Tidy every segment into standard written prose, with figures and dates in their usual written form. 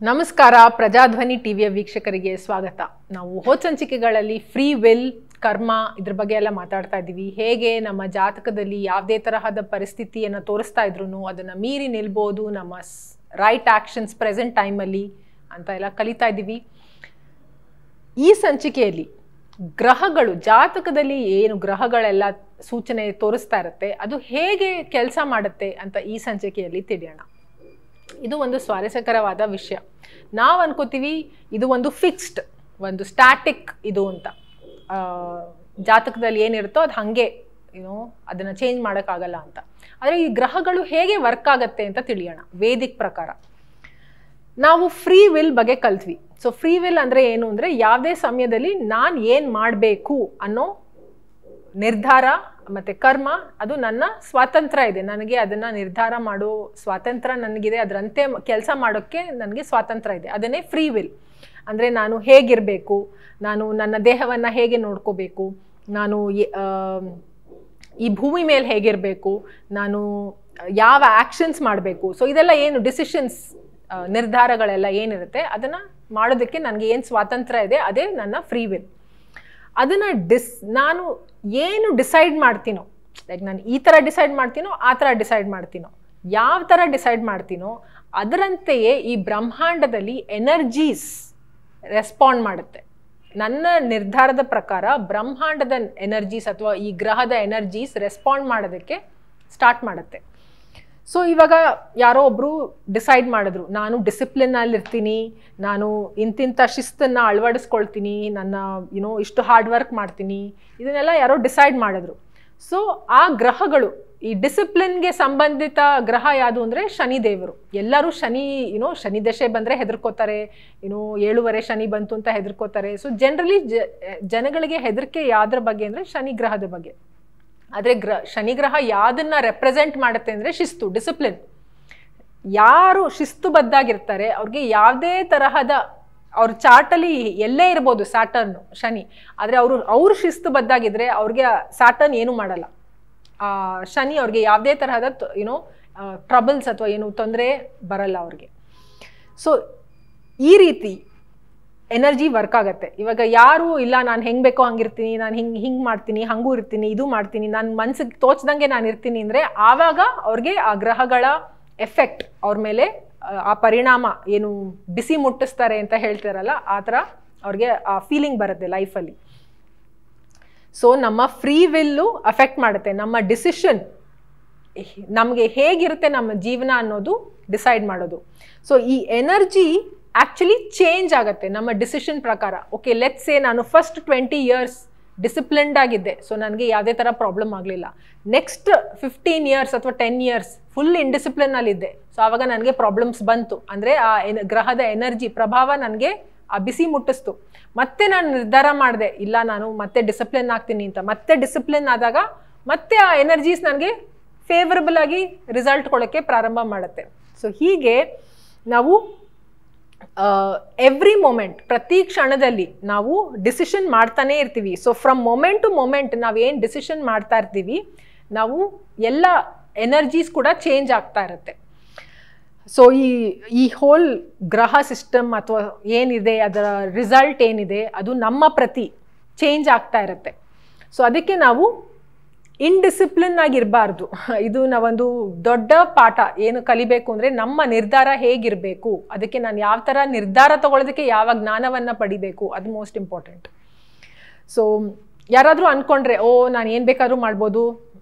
ನಮಸ್ಕಾರ ಪ್ರಜಾಧ್ವನಿ ಟಿವಿಯ ವೀಕ್ಷಕರಿಗೆ ಸ್ವಾಗತ. ನಾವು ಹೋದ ಸಂಚಿಕೆಗಳಲ್ಲಿ ಫ್ರೀ ವಿಲ್, ಕರ್ಮ ಇದ್ರ ಬಗ್ಗೆ ಎಲ್ಲ ಮಾತಾಡ್ತಾ ಇದ್ದೀವಿ. ಹೇಗೆ ನಮ್ಮ ಜಾತಕದಲ್ಲಿ ಯಾವುದೇ ತರಹದ ಪರಿಸ್ಥಿತಿಯನ್ನು ತೋರಿಸ್ತಾ ಇದ್ರು ಅದನ್ನು ಮೀರಿ ನಿಲ್ಬೋದು, ನಮ್ಮ ರೈಟ್ ಆಕ್ಷನ್ಸ್ ಪ್ರೆಸೆಂಟ್ ಟೈಮಲ್ಲಿ ಅಂತ ಎಲ್ಲ ಕಲಿತಾ ಇದ್ದೀವಿ. ಈ ಸಂಚಿಕೆಯಲ್ಲಿ ಗ್ರಹಗಳು, ಜಾತಕದಲ್ಲಿ ಏನು ಗ್ರಹಗಳೆಲ್ಲ ಸೂಚನೆ ತೋರಿಸ್ತಾ ಇರುತ್ತೆ ಅದು ಹೇಗೆ ಕೆಲಸ ಮಾಡುತ್ತೆ ಅಂತ ಈ ಸಂಚಿಕೆಯಲ್ಲಿ ತಿಳಿಯೋಣ. ಇದು ಒಂದು ಸ್ವಾರಸ್ಯಕರವಾದ ವಿಷಯ. ನಾವು ಅನ್ಕೋತೀವಿ ಇದು ಒಂದು ಫಿಕ್ಸ್ಡ್, ಒಂದು ಸ್ಟ್ಯಾಟಿಕ್ ಇದು ಅಂತ. ಜಾತಕದಲ್ಲಿ ಏನಿರುತ್ತೋ ಅದು ಹಾಗೆ ಅದನ್ನು ಚೇಂಜ್ ಮಾಡೋಕ್ಕಾಗಲ್ಲ ಅಂತ. ಆದರೆ ಈ ಗ್ರಹಗಳು ಹೇಗೆ ವರ್ಕ್ ಆಗತ್ತೆ ಅಂತ ತಿಳಿಯೋಣ. ವೇದಿಕ್ ಪ್ರಕಾರ ನಾವು ಫ್ರೀ ವಿಲ್ ಬಗ್ಗೆ ಕಲ್ತ್ವಿ. ಸೊ ಫ್ರೀ ವಿಲ್ ಅಂದರೆ ಏನು ಅಂದರೆ ಯಾವುದೇ ಸಮಯದಲ್ಲಿ ನಾನು ಏನು ಮಾಡಬೇಕು ಅನ್ನೋ ನಿರ್ಧಾರ ಮತ್ತು ಕರ್ಮ, ಅದು ನನ್ನ ಸ್ವಾತಂತ್ರ್ಯ ಇದೆ. ನನಗೆ ಅದನ್ನು ನಿರ್ಧಾರ ಮಾಡೋ ಸ್ವಾತಂತ್ರ್ಯ ನನಗಿದೆ, ಅದರಂತೆ ಕೆಲಸ ಮಾಡೋಕ್ಕೆ ನನಗೆ ಸ್ವಾತಂತ್ರ್ಯ ಇದೆ. ಅದನ್ನೇ ಫ್ರೀ ವಿಲ್ ಅಂದರೆ ನಾನು ಹೇಗಿರಬೇಕು, ನಾನು ನನ್ನ ದೇಹವನ್ನು ಹೇಗೆ ನೋಡ್ಕೋಬೇಕು, ನಾನು ಈ ಭೂಮಿ ಮೇಲೆ ಹೇಗಿರಬೇಕು, ನಾನು ಯಾವ ಆ್ಯಕ್ಷನ್ಸ್ ಮಾಡಬೇಕು. ಸೊ ಇದೆಲ್ಲ ಏನು ಡಿಸಿಷನ್ಸ್, ನಿರ್ಧಾರಗಳೆಲ್ಲ ಏನಿರುತ್ತೆ ಅದನ್ನು ಮಾಡೋದಕ್ಕೆ ನನಗೆ ಏನು ಸ್ವಾತಂತ್ರ್ಯ ಇದೆ, ಅದೇ ನನ್ನ ಫ್ರೀ ವಿಲ್. ಅದನ್ನು ನಾನು ಏನು ಡಿಸೈಡ್ ಮಾಡ್ತೀನೋ, ಲೈಕ್ ನಾನು ಈ ಥರ ಡಿಸೈಡ್ ಮಾಡ್ತೀನೋ, ಆ ಥರ ಡಿಸೈಡ್ ಮಾಡ್ತೀನೋ, ಯಾವ ಥರ ಡಿಸೈಡ್ ಮಾಡ್ತೀನೋ ಅದರಂತೆಯೇ ಈ ಬ್ರಹ್ಮಾಂಡದಲ್ಲಿ ಎನರ್ಜೀಸ್ ರೆಸ್ಪಾಂಡ್ ಮಾಡುತ್ತೆ. ನನ್ನ ನಿರ್ಧಾರದ ಪ್ರಕಾರ ಬ್ರಹ್ಮಾಂಡದ ಎನರ್ಜೀಸ್ ಅಥವಾ ಈ ಗ್ರಹದ ಎನರ್ಜೀಸ್ ರೆಸ್ಪಾಂಡ್ ಮಾಡೋದಕ್ಕೆ ಸ್ಟಾರ್ಟ್ ಮಾಡುತ್ತೆ. ಸೊ ಇವಾಗ ಯಾರೋ ಒಬ್ಬರು ಡಿಸೈಡ್ ಮಾಡಿದ್ರು, ನಾನು ಡಿಸಿಪ್ಲಿನಲ್ಲಿರ್ತೀನಿ, ನಾನು ಇಂತಿಂಥ ಶಿಸ್ತನ್ನು ಅಳವಡಿಸ್ಕೊಳ್ತೀನಿ, ನನ್ನ ಇಷ್ಟು ಹಾರ್ಡ್ ವರ್ಕ್ ಮಾಡ್ತೀನಿ, ಇದನ್ನೆಲ್ಲ ಯಾರೋ ಡಿಸೈಡ್ ಮಾಡಿದ್ರು. ಸೊ ಆ ಗ್ರಹಗಳು, ಈ ಡಿಸಿಪ್ಲಿನ್ಗೆ ಸಂಬಂಧಿತ ಗ್ರಹ ಯಾವುದು ಅಂದರೆ ಶನಿದೇವರು. ಎಲ್ಲರೂ ಶನಿ ದಶೆ ಬಂದರೆ ಹೆದರ್ಕೋತಾರೆ, 7 ಶನಿ ಬಂತು ಅಂತ ಹೆದರ್ಕೋತಾರೆ. ಸೊ ಜನರಲಿ ಜನಗಳಿಗೆ ಹೆದರಿಕೆ ಯಾವ್ದ್ರ ಬಗ್ಗೆ ಅಂದರೆ ಶನಿ ಗ್ರಹದ ಬಗ್ಗೆ. ಆದರೆ ಶನಿ ಗ್ರಹ ಯಾವುದನ್ನ ರೆಪ್ರೆಸೆಂಟ್ ಮಾಡುತ್ತೆ ಅಂದರೆ ಶಿಸ್ತು, ಡಿಸಿಪ್ಲಿನ್. ಯಾರು ಶಿಸ್ತುಬದ್ಧಾಗಿರ್ತಾರೆ ಅವ್ರಿಗೆ ಯಾವುದೇ ತರಹದ, ಅವ್ರ ಚಾರ್ಟಲ್ಲಿ ಎಲ್ಲೇ ಇರ್ಬೋದು ಸ್ಯಾಟರ್ನ್, ಶನಿ, ಆದರೆ ಅವರು ಶಿಸ್ತುಬದ್ಧಾಗಿದ್ರೆ ಅವ್ರಿಗೆ ಸ್ಯಾಟರ್ನ್ ಏನೂ ಮಾಡಲ್ಲ. ಶನಿ ಅವ್ರಿಗೆ ಯಾವುದೇ ತರಹದ ಟ್ರಬಲ್ಸ್ ಅಥವಾ ಏನು ತೊಂದರೆ ಬರಲ್ಲ ಅವ್ರಿಗೆ. ಸೊ ಈ ರೀತಿ ಎನರ್ಜಿ ವರ್ಕ್ ಆಗುತ್ತೆ. ಇವಾಗ ಯಾರು ಇಲ್ಲ ನಾನು ಹೆಂಗೆ ಬೇಕೋ ಹಂಗಿರ್ತೀನಿ, ನಾನು ಹಿಂಗೆ ಮಾಡ್ತೀನಿ, ಹಂಗೂ ಇರ್ತೀನಿ, ಇದು ಮಾಡ್ತೀನಿ, ನನ್ನ ಮನ್ಸಿಗೆ ತೋಚ್ದಂಗೆ ನಾನು ಇರ್ತೀನಿ ಅಂದರೆ ಆವಾಗ ಅವ್ರಿಗೆ ಆ ಗ್ರಹಗಳ ಎಫೆಕ್ಟ್ ಅವ್ರ ಮೇಲೆ, ಆ ಪರಿಣಾಮ ಏನು ಬಿಸಿ ಮುಟ್ಟಿಸ್ತಾರೆ ಅಂತ ಹೇಳ್ತಾರಲ್ಲ, ಆ ಥರ ಅವ್ರಿಗೆ ಆ ಫೀಲಿಂಗ್ ಬರುತ್ತೆ ಲೈಫಲ್ಲಿ. ಸೊ ನಮ್ಮ ಫ್ರೀ ವಿಲ್ಲು ಅಫೆಕ್ಟ್ ಮಾಡುತ್ತೆ. ನಮ್ಮ ಡಿಸಿಷನ್ ನಮಗೆ ಹೇಗಿರುತ್ತೆ ನಮ್ಮ ಜೀವನ ಅನ್ನೋದು ಡಿಸೈಡ್ ಮಾಡೋದು. ಸೊ ಈ ಎನರ್ಜಿ ಆ್ಯಕ್ಚುಲಿ ಚೇಂಜ್ ಆಗುತ್ತೆ ನಮ್ಮ ಡಿಸಿಷನ್ ಪ್ರಕಾರ. ಓಕೆ, ಲೆಟ್ಸ್ ಸೇ ನಾನು ಫಸ್ಟ್ 20 years ಡಿಸಿಪ್ಲಿನ್ಡ್ ಆಗಿದ್ದೆ, ಸೊ ನನಗೆ ಯಾವುದೇ ಥರ ಪ್ರಾಬ್ಲಮ್ ಆಗಲಿಲ್ಲ. ನೆಕ್ಸ್ಟ್ 15 years ಅಥವಾ 10 years ಫುಲ್ ಇಂಡಿಸಿಪ್ಲಿನಲ್ಲಿದ್ದೆ, ಸೊ ಆವಾಗ ನನಗೆ ಪ್ರಾಬ್ಲಮ್ಸ್ ಬಂತು. ಅಂದರೆ ಆ ಗ್ರಹದ ಎನರ್ಜಿ ಪ್ರಭಾವ ನನಗೆ ಆ ಬಿಸಿ ಮುಟ್ಟಿಸ್ತು. ಮತ್ತೆ ನಾನು ನಿರ್ಧಾರ ಮಾಡಿದೆ, ಇಲ್ಲ ನಾನು ಮತ್ತೆ ಡಿಸಿಪ್ಲಿನ್ ಆಗ್ತೀನಿ ಅಂತ. ಮತ್ತೆ ಡಿಸಿಪ್ಲಿನ್ ಆದಾಗ ಮತ್ತೆ ಆ ಎನರ್ಜೀಸ್ ನನಗೆ ಫೇವರಬಲ್ ಆಗಿ ರಿಸಲ್ಟ್ ಕೊಡೋಕ್ಕೆ ಪ್ರಾರಂಭ ಮಾಡುತ್ತೆ. ಸೊ ಹೀಗೆ ನಾವು ಎವ್ರಿ ಮೊಮೆಂಟ್, ಪ್ರತಿ ಕ್ಷಣದಲ್ಲಿ ನಾವು ಡಿಸಿಷನ್ ಮಾಡ್ತಾನೆ ಇರ್ತೀವಿ. So from moment to moment ನಾವೇನು ಡಿಸಿಷನ್ ಮಾಡ್ತಾ ಇರ್ತೀವಿ, ನಾವು ಎಲ್ಲ ಎನರ್ಜೀಸ್ ಕೂಡ ಚೇಂಜ್ ಆಗ್ತಾ ಇರುತ್ತೆ. ಸೊ ಈ ಹೋಲ್ ಗ್ರಹ ಸಿಸ್ಟಮ್ ಅಥವಾ ಏನಿದೆ, ಅದರ ರಿಸಲ್ಟ್ ಏನಿದೆ, ಅದು ನಮ್ಮ ಪ್ರತಿ ಚೇಂಜ್ ಆಗ್ತಾ ಇರುತ್ತೆ. ಸೊ ಅದಕ್ಕೆ ನಾವು ಇನ್ಡಿಸಿಪ್ಲಿನ್ ಆಗಿರಬಾರ್ದು. ಇದು ನಾವೊಂದು ದೊಡ್ಡ ಪಾಠ ಏನು ಕಲಿಬೇಕು ಅಂದರೆ ನಮ್ಮ ನಿರ್ಧಾರ ಹೇಗಿರಬೇಕು, ಅದಕ್ಕೆ ನಾನು ಯಾವ ಥರ ನಿರ್ಧಾರ ತಗೊಳ್ಳೋದಕ್ಕೆ ಯಾವ ಜ್ಞಾನವನ್ನು ಪಡಿಬೇಕು, ಅದು ಮೋಸ್ಟ್ ಇಂಪಾರ್ಟೆಂಟ್. ಸೊ ಯಾರಾದರೂ ಅಂದ್ಕೊಂಡ್ರೆ ನಾನು ಏನು ಬೇಕಾದ್ರೂ ಮಾಡ್ಬೋದು,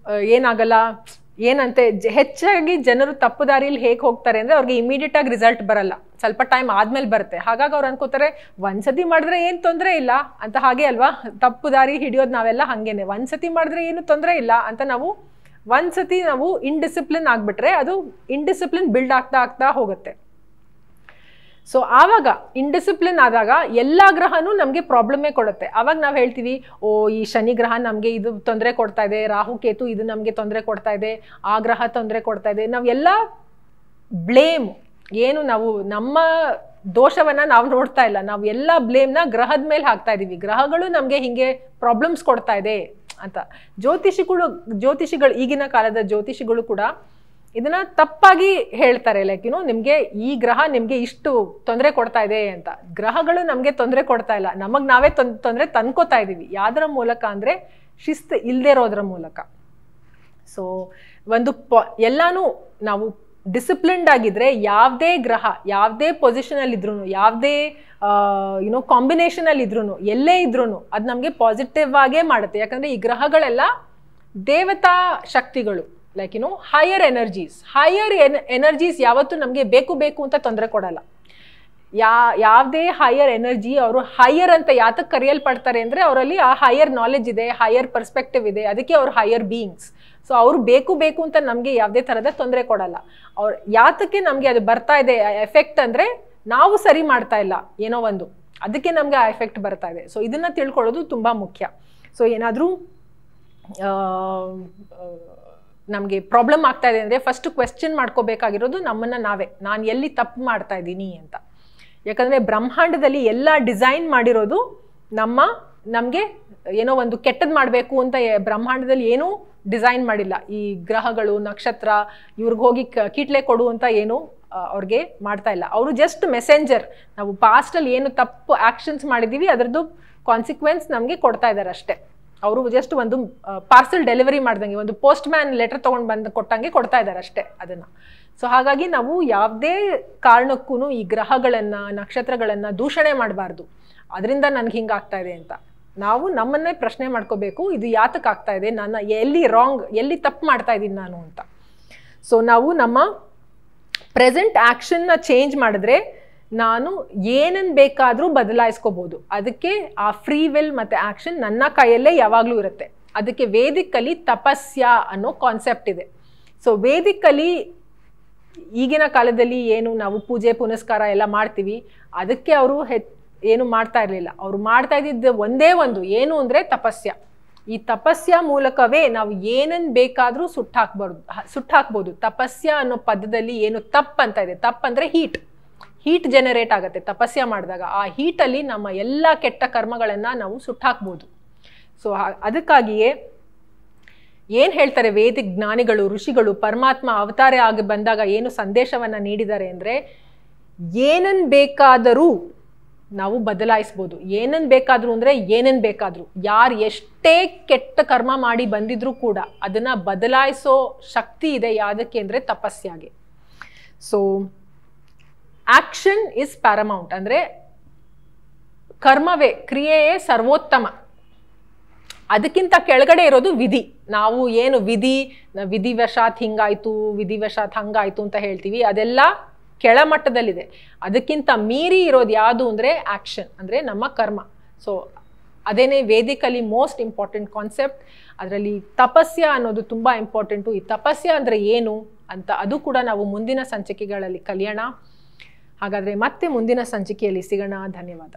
ಏನಾಗಲ್ಲ, ಏನಂತೆ ಹೆಚ್ಚಾಗಿ ಜನರು ತಪ್ಪು ದಾರಿಯಲ್ಲಿ ಹೇಗೆ ಹೋಗ್ತಾರೆ ಅಂದರೆ ಅವ್ರಿಗೆ ಇಮಿಡಿಯೇಟಾಗಿ ರಿಸಲ್ಟ್ ಬರಲ್ಲ, ಸ್ವಲ್ಪ ಟೈಮ್ ಆದಮೇಲೆ ಬರುತ್ತೆ. ಹಾಗಾಗಿ ಅವ್ರು ಅನ್ಕೋತಾರೆ ಒಂದ್ಸತಿ ಮಾಡಿದ್ರೆ ಏನು ತೊಂದರೆ ಇಲ್ಲ ಅಂತ. ಹಾಗೆ ಅಲ್ವಾ, ತಪ್ಪು ದಾರಿ ಹಿಡಿಯೋದು ನಾವೆಲ್ಲ ಹಾಗೇನೆ, ಒಂದ್ಸತಿ ಮಾಡಿದ್ರೆ ಏನು ತೊಂದರೆ ಇಲ್ಲ ಅಂತ. ನಾವು ಒಂದ್ಸತಿ ನಾವು ಇಂಡಿಸಿಪ್ಲಿನ್ ಆಗಿಬಿಟ್ರೆ ಅದು ಇಂಡಿಸಿಪ್ಲಿನ್ ಬಿಲ್ಡ್ ಆಗ್ತಾ ಆಗ್ತಾ ಹೋಗುತ್ತೆ. ಸೊ ಆವಾಗ ಇಂಡಿಸಿಪ್ಲಿನ್ ಆದಾಗ ಎಲ್ಲ ಗ್ರಹನೂ ನಮಗೆ ಪ್ರಾಬ್ಲಮ್ಮೇ ಕೊಡುತ್ತೆ. ಆವಾಗ ನಾವು ಹೇಳ್ತೀವಿ, ಈ ಶನಿ ಗ್ರಹ ನಮಗೆ ಇದು ತೊಂದರೆ ಕೊಡ್ತಾ ಇದೆ, ರಾಹು ಕೇತು ಇದು ನಮಗೆ ತೊಂದರೆ ಕೊಡ್ತಾ ಇದೆ, ಆ ಗ್ರಹ ತೊಂದರೆ ಕೊಡ್ತಾ ಇದೆ. ನಾವೆಲ್ಲ ಬ್ಲೇಮ್ ಏನು, ನಾವು ನಮ್ಮ ದೋಷವನ್ನು ನಾವು ನೋಡ್ತಾ ಇಲ್ಲ, ನಾವು ಎಲ್ಲ ಬ್ಲೇಮ್ನ ಗ್ರಹದ ಮೇಲೆ ಹಾಕ್ತಾ ಇದ್ದೀವಿ. ಗ್ರಹಗಳು ನಮಗೆ ಹಿಂಗೆ ಪ್ರಾಬ್ಲಮ್ಸ್ ಕೊಡ್ತಾ ಇದೆ ಅಂತ. ಜ್ಯೋತಿಷಿಗಳು ಈಗಿನ ಕಾಲದ ಜ್ಯೋತಿಷಿಗಳು ಕೂಡ ಇದನ್ನ ತಪ್ಪಾಗಿ ಹೇಳ್ತಾರೆ, ಲೈಕ್ ನಿಮ್ಗೆ ಈ ಗ್ರಹ ನಿಮ್ಗೆ ಇಷ್ಟು ತೊಂದರೆ ಕೊಡ್ತಾ ಇದೆ ಅಂತ. ಗ್ರಹಗಳು ನಮ್ಗೆ ತೊಂದರೆ ಕೊಡ್ತಾ ಇಲ್ಲ, ನಮಗ್ ನಾವೇ ತೊಂದರೆ ತಂದ್ಕೋತಾ ಇದೀವಿ. ಯಾವ್ದ್ರ ಮೂಲಕ ಅಂದ್ರೆ ಶಿಸ್ತು ಇಲ್ದೇ ಇರೋದ್ರ ಮೂಲಕ. ಸೊ ಒಂದು ಎಲ್ಲಾನು ನಾವು ಡಿಸಿಪ್ಲಿನ್ಡ್ ಆಗಿದ್ರೆ ಯಾವುದೇ ಗ್ರಹ ಯಾವುದೇ ಪೊಸಿಷನ್ ಅಲ್ಲಿ ಇದ್ರು, ಯಾವುದೇ ಕಾಂಬಿನೇಷನ್ ಅಲ್ಲಿ ಇದ್ರು, ಎಲ್ಲೇ ಇದ್ರು ಅದು ನಮ್ಗೆ ಪಾಸಿಟಿವ್ ಆಗೇ ಮಾಡುತ್ತೆ. ಯಾಕಂದ್ರೆ ಈ ಗ್ರಹಗಳೆಲ್ಲ ದೇವತಾ ಶಕ್ತಿಗಳು, ಲೈಕ್ ಹೈಯರ್ ಎನರ್ಜೀಸ್ ಯಾವತ್ತೂ ನಮಗೆ ಬೇಕು ಅಂತ ತೊಂದರೆ ಕೊಡಲ್ಲ. ಯಾವುದೇ ಹೈಯರ್ ಎನರ್ಜಿ ಅವರು ಹೈಯರ್ ಅಂತ ಯಾತಕ್ಕೆ ಕರೆಯಲ್ಪಡ್ತಾರೆ ಅಂದರೆ ಅವರಲ್ಲಿ ಆ ಹೈಯರ್ ನಾಲೆಜ್ ಇದೆ, ಹೈಯರ್ ಪರ್ಸ್ಪೆಕ್ಟಿವ್ ಇದೆ, ಅದಕ್ಕೆ ಅವ್ರು ಹೈಯರ್ ಬೀಯಿಂಗ್ಸ್. ಸೊ ಅವರು ಬೇಕು ಅಂತ ನಮಗೆ ಯಾವುದೇ ಥರದ ತೊಂದರೆ ಕೊಡಲ್ಲ. ಅವ್ರು ಯಾತಕ್ಕೆ ನಮಗೆ ಅದು ಬರ್ತಾ ಇದೆ ಎಫೆಕ್ಟ್ ಅಂದರೆ ನಾವು ಸರಿ ಮಾಡ್ತಾ ಇಲ್ಲ ಏನೋ ಒಂದು, ಅದಕ್ಕೆ ನಮಗೆ ಆ ಎಫೆಕ್ಟ್ ಬರ್ತಾ ಇದೆ. ಸೊ ಇದನ್ನು ತಿಳ್ಕೊಳ್ಳೋದು ತುಂಬ ಮುಖ್ಯ. ಸೊ ಏನಾದರೂ ನಮಗೆ ಪ್ರಾಬ್ಲಮ್ ಆಗ್ತಾ ಇದೆ ಅಂದರೆ ಫಸ್ಟ್ ಕ್ವೆಶ್ಚನ್ ಮಾಡ್ಕೋಬೇಕಾಗಿರೋದು ನಮ್ಮನ್ನು ನಾವೇ, ನಾನು ಎಲ್ಲಿ ತಪ್ಪು ಮಾಡ್ತಾ ಇದ್ದೀನಿ ಅಂತ. ಯಾಕಂದರೆ ಬ್ರಹ್ಮಾಂಡದಲ್ಲಿ ಎಲ್ಲ ಡಿಸೈನ್ ಮಾಡಿರೋದು ನಮಗೆ ಏನೋ ಒಂದು ಕೆಟ್ಟದ್ದು ಮಾಡಬೇಕು ಅಂತ ಬ್ರಹ್ಮಾಂಡದಲ್ಲಿ ಏನೂ ಡಿಸೈನ್ ಮಾಡಿಲ್ಲ. ಈ ಗ್ರಹಗಳು ನಕ್ಷತ್ರ ಇವ್ರಿಗೆ ಹೋಗಿ ಕೀಟ್ಲೆ ಕೊಡು ಅಂತ ಏನು ಅವ್ರಿಗೆ ಮಾಡ್ತಾ ಇಲ್ಲ. ಅವರು ಜಸ್ಟ್ ಮೆಸೆಂಜರ್. ನಾವು ಪಾಸ್ಟಲ್ಲಿ ಏನು ತಪ್ಪು ಆ್ಯಕ್ಷನ್ಸ್ ಮಾಡಿದ್ದೀವಿ ಅದರದ್ದು ಕಾನ್ಸಿಕ್ವೆನ್ಸ್ ನಮಗೆ ಕೊಡ್ತಾ ಇದ್ದಾರೆ ಅಷ್ಟೇ. ಅವರು ಜಸ್ಟ್ ಒಂದು ಪಾರ್ಸಲ್ ಡೆಲಿವರಿ ಮಾಡ್ದಂಗೆ, ಒಂದು ಪೋಸ್ಟ್ ಮ್ಯಾನ್ ಲೆಟರ್ ತೊಗೊಂಡು ಬಂದು ಕೊಟ್ಟಂಗೆ ಕೊಡ್ತಾ ಇದ್ದಾರೆ ಅಷ್ಟೇ ಅದನ್ನು. ಸೊ ಹಾಗಾಗಿ ನಾವು ಯಾವುದೇ ಕಾರಣಕ್ಕೂ ಈ ಗ್ರಹಗಳನ್ನು ನಕ್ಷತ್ರಗಳನ್ನು ದೂಷಣೆ ಮಾಡಬಾರ್ದು. ಅದರಿಂದ ನನಗೆ ಹಿಂಗಾಗ್ತಾ ಇದೆ ಅಂತ ನಾವು ನಮ್ಮನ್ನೇ ಪ್ರಶ್ನೆ ಮಾಡ್ಕೋಬೇಕು, ಇದು ಯಾತಕ್ಕೆ ಆಗ್ತಾ ಇದೆ, ನಾನು ಎಲ್ಲಿ ತಪ್ಪು ಮಾಡ್ತಾ ಇದ್ದೀನಿ ನಾನು ಅಂತ. ಸೊ ನಾವು ನಮ್ಮ ಪ್ರೆಸೆಂಟ್ ಆ್ಯಕ್ಷನ್ನ ಚೇಂಜ್ ಮಾಡಿದ್ರೆ ನಾನು ಏನನ್ನು ಬೇಕಾದರೂ ಬದಲಾಯಿಸ್ಕೋಬೋದು. ಅದಕ್ಕೆ ಆ ಫ್ರೀ ವಿಲ್ ಮತ್ತು ಆ್ಯಕ್ಷನ್ ನನ್ನ ಕೈಯಲ್ಲೇ ಯಾವಾಗಲೂ ಇರುತ್ತೆ. ಅದಕ್ಕೆ ವೇದಿಕಲ್ಲಿ ತಪಸ್ಯ ಅನ್ನೋ ಕಾನ್ಸೆಪ್ಟ್ ಇದೆ. ಸೊ ವೇದಿಕಲ್ಲಿ ಈಗಿನ ಕಾಲದಲ್ಲಿ ಏನು ನಾವು ಪೂಜೆ ಪುನಸ್ಕಾರ ಎಲ್ಲ ಮಾಡ್ತೀವಿ, ಅದಕ್ಕೆ ಅವರು ಏನು ಮಾಡ್ತಾ ಇರಲಿಲ್ಲ. ಅವರು ಮಾಡ್ತಾ ಇದ್ದಿದ್ದು ಒಂದೇ ಒಂದು ಏನು ಅಂದರೆ ತಪಸ್ಯ. ಈ ತಪಸ್ಯ ಮೂಲಕವೇ ನಾವು ಏನನ್ನು ಬೇಕಾದರೂ ಸುಟ್ಟಾಕ್ಬೋದು. ತಪಸ್ಯ ಅನ್ನೋ ಪದದಲ್ಲಿ ಏನು ತಪ್ಪು ಅಂತ ಇದೆ, ತಪ್ಪು ಅಂದರೆ ಹೀಟ್ ಜನರೇಟ್ ಆಗುತ್ತೆ ತಪಸ್ಯ ಮಾಡಿದಾಗ. ಆ ಹೀಟಲ್ಲಿ ನಮ್ಮ ಎಲ್ಲ ಕೆಟ್ಟ ಕರ್ಮಗಳನ್ನು ನಾವು ಸುಟ್ಟಾಕ್ಬೋದು. ಸೊ ಅದಕ್ಕಾಗಿಯೇ ಏನು ಹೇಳ್ತಾರೆ ವೇದಿಕ್ ಜ್ಞಾನಿಗಳು ಋಷಿಗಳು, ಪರಮಾತ್ಮ ಅವತಾರ ಆಗಿ ಬಂದಾಗ ಏನು ಸಂದೇಶವನ್ನು ನೀಡಿದ್ದಾರೆ ಅಂದರೆ ಏನನ್ನು ಬೇಕಾದರೂ ನಾವು ಬದಲಾಯಿಸ್ಬೋದು. ಏನನ್ನು ಬೇಕಾದರೂ ಅಂದರೆ ಏನನ್ನು ಬೇಕಾದರೂ, ಯಾರು ಎಷ್ಟೇ ಕೆಟ್ಟ ಕರ್ಮ ಮಾಡಿ ಬಂದಿದ್ರೂ ಕೂಡ ಅದನ್ನು ಬದಲಾಯಿಸೋ ಶಕ್ತಿ ಇದೆ. ಯಾವುದಕ್ಕೆ ಅಂದರೆ ತಪಸ್ಯಾಗೆ. ಸೊ ಆಕ್ಷನ್ ಇಸ್ ಪ್ಯಾರಮೌಂಟ್, ಅಂದರೆ ಕರ್ಮವೇ ಕ್ರಿಯೆಯೇ ಸರ್ವೋತ್ತಮ. ಅದಕ್ಕಿಂತ ಕೆಳಗಡೆ ಇರೋದು ವಿಧಿ. ನಾವು ಏನು ವಿಧಿವಶಾತ್ ಹಿಂಗಾಯ್ತು, ವಿಧಿವಶಾತ್ ಹಂಗಾಯ್ತು ಅಂತ ಹೇಳ್ತೀವಿ, ಅದೆಲ್ಲ ಕೆಳಮಟ್ಟದಲ್ಲಿದೆ. ಅದಕ್ಕಿಂತ ಮೀರಿ ಇರೋದು ಯಾವುದು ಅಂದರೆ ಆಕ್ಷನ್, ಅಂದರೆ ನಮ್ಮ ಕರ್ಮ. ಸೊ ಅದೇನೇ ವೇದಿಕಲಿ ಮೋಸ್ಟ್ ಇಂಪಾರ್ಟೆಂಟ್ ಕಾನ್ಸೆಪ್ಟ್. ಅದರಲ್ಲಿ ತಪಸ್ಯ ಅನ್ನೋದು ತುಂಬ ಇಂಪಾರ್ಟೆಂಟು. ಈ ತಪಸ್ಯ ಅಂದರೆ ಏನು ಅಂತ ಅದು ಕೂಡ ನಾವು ಮುಂದಿನ ಸಂಚಿಕೆಗಳಲ್ಲಿ ಕಲಿಯೋಣ. ಹಾಗಾದರೆ ಮತ್ತೆ ಮುಂದಿನ ಸಂಚಿಕೆಯಲ್ಲಿ ಸಿಗೋಣ. ಧನ್ಯವಾದ.